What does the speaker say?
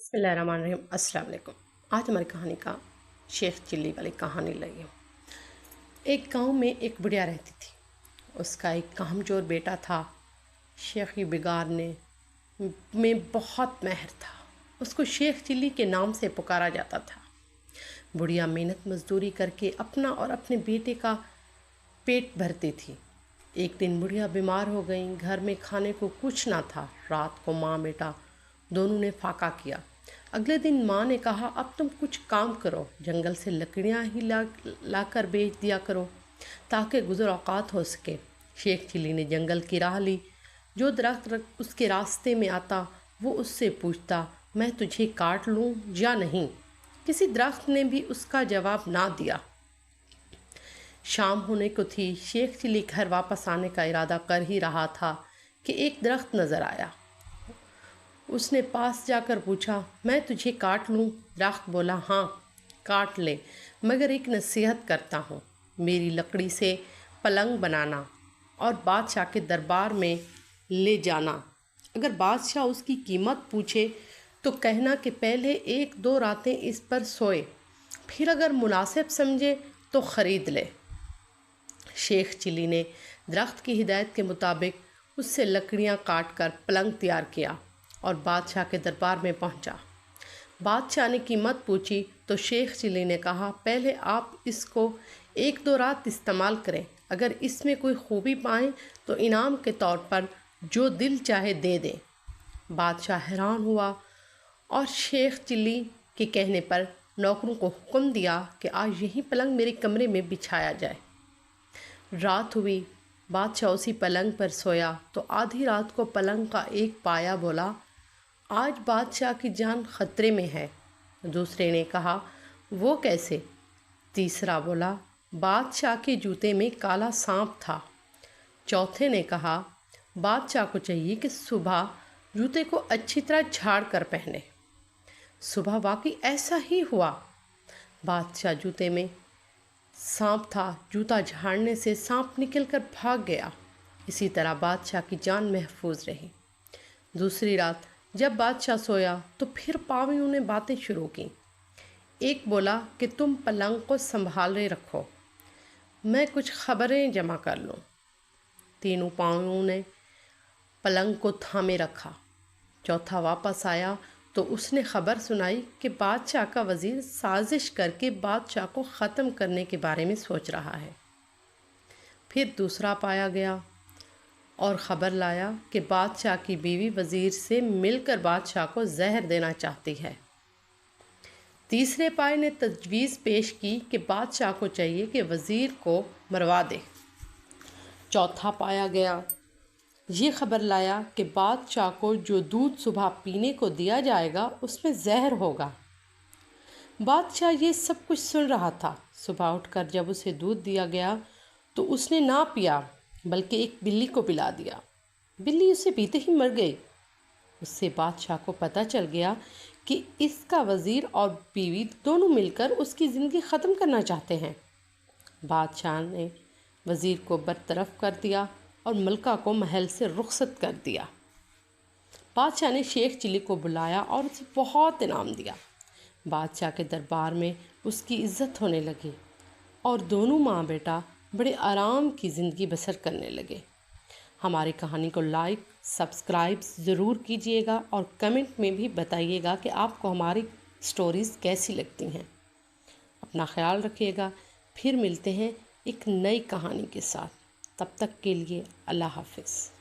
बिस्मिल्लाहिर्रहमानिर्रहीम। अस्सलाम वालेकुम। आज हमारी कहानी का शेख चिल्ली वाली कहानी लगी हूँ। एक गांव में एक बुढ़िया रहती थी। उसका एक कामचोर बेटा था। शेख बिगार ने में बहुत महर था। उसको शेख चिल्ली के नाम से पुकारा जाता था। बुढ़िया मेहनत मजदूरी करके अपना और अपने बेटे का पेट भरती थी। एक दिन बुढ़िया बीमार हो गई। घर में खाने को कुछ ना था। रात को माँ बेटा दोनों ने फाका किया। अगले दिन माँ ने कहा, अब तुम कुछ काम करो, जंगल से लकड़ियाँ ही लाकर बेच दिया करो ताकि गुजर औकात हो सके। शेख चिल्ली ने जंगल की राह ली। जो दरख्त उसके रास्ते में आता वो उससे पूछता, मैं तुझे काट लूँ या नहीं। किसी दरख्त ने भी उसका जवाब ना दिया। शाम होने को थी। शेख चिल्ली घर वापस आने का इरादा कर ही रहा था कि एक दरख्त नज़र आया। उसने पास जाकर पूछा, मैं तुझे काट लूँ? दरख्त बोला, हाँ काट ले, मगर एक नसीहत करता हूँ। मेरी लकड़ी से पलंग बनाना और बादशाह के दरबार में ले जाना। अगर बादशाह उसकी कीमत पूछे तो कहना कि पहले 1-2 रातें इस पर सोए, फिर अगर मुनासिब समझे तो ख़रीद ले। शेख चिल्ली ने दरख्त की हिदायत के मुताबिक उससे लकड़ियाँ काट कर पलंग तैयार किया और बादशाह के दरबार में पहुंचा। बादशाह ने कीमत पूछी तो शेख चिल्ली ने कहा, पहले आप इसको 1-2 रात इस्तेमाल करें। अगर इसमें कोई खूबी पाएँ तो इनाम के तौर पर जो दिल चाहे दे दें। बादशाह हैरान हुआ और शेख चिल्ली के कहने पर नौकरों को हुक्म दिया कि आज यही पलंग मेरे कमरे में बिछाया जाए। रात हुई। बादशाह उसी पलंग पर सोया तो आधी रात को पलंग का एक पाया बोला, आज बादशाह की जान खतरे में है। दूसरे ने कहा, वो कैसे? तीसरा बोला, बादशाह के जूते में काला सांप था। चौथे ने कहा, बादशाह को चाहिए कि सुबह जूते को अच्छी तरह झाड़ कर पहने। सुबह वाकई ऐसा ही हुआ। बादशाह जूते में सांप था। जूता झाड़ने से सांप निकलकर भाग गया। इसी तरह बादशाह की जान महफूज रही। दूसरी रात जब बादशाह सोया तो फिर पावियों ने बातें शुरू की। एक बोला कि तुम पलंग को संभाले रखो, मैं कुछ खबरें जमा कर लूँ। तीनों पावियों ने पलंग को थामे रखा। चौथा वापस आया तो उसने खबर सुनाई कि बादशाह का वज़ीर साजिश करके बादशाह को ख़त्म करने के बारे में सोच रहा है। फिर दूसरा पाया गया और ख़बर लाया कि बादशाह की बीवी वज़ीर से मिलकर बादशाह को जहर देना चाहती है। तीसरे पाए ने तजवीज़ पेश की कि बादशाह को चाहिए कि वज़ीर को मरवा दे। चौथा पाया गया ये ख़बर लाया कि बादशाह को जो दूध सुबह पीने को दिया जाएगा उसमें जहर होगा। बादशाह ये सब कुछ सुन रहा था। सुबह उठकर जब उसे दूध दिया गया तो उसने ना पिया बल्कि एक बिल्ली को पिला दिया। बिल्ली उसे पीते ही मर गई। उससे बादशाह को पता चल गया कि इसका वज़ीर और बीवी दोनों मिलकर उसकी ज़िंदगी ख़त्म करना चाहते हैं। बादशाह ने वज़ीर को बरतरफ कर दिया और मलका को महल से रुखसत कर दिया। बादशाह ने शेख चिल्ली को बुलाया और उसे बहुत इनाम दिया। बादशाह के दरबार में उसकी इज्जत होने लगी और दोनों माँ बेटा बड़े आराम की ज़िंदगी बसर करने लगे। हमारी कहानी को लाइक सब्सक्राइब ज़रूर कीजिएगा और कमेंट में भी बताइएगा कि आपको हमारी स्टोरीज़ कैसी लगती हैं। अपना ख्याल रखिएगा। फिर मिलते हैं एक नई कहानी के साथ। तब तक के लिए अल्लाह हाफ़िज़।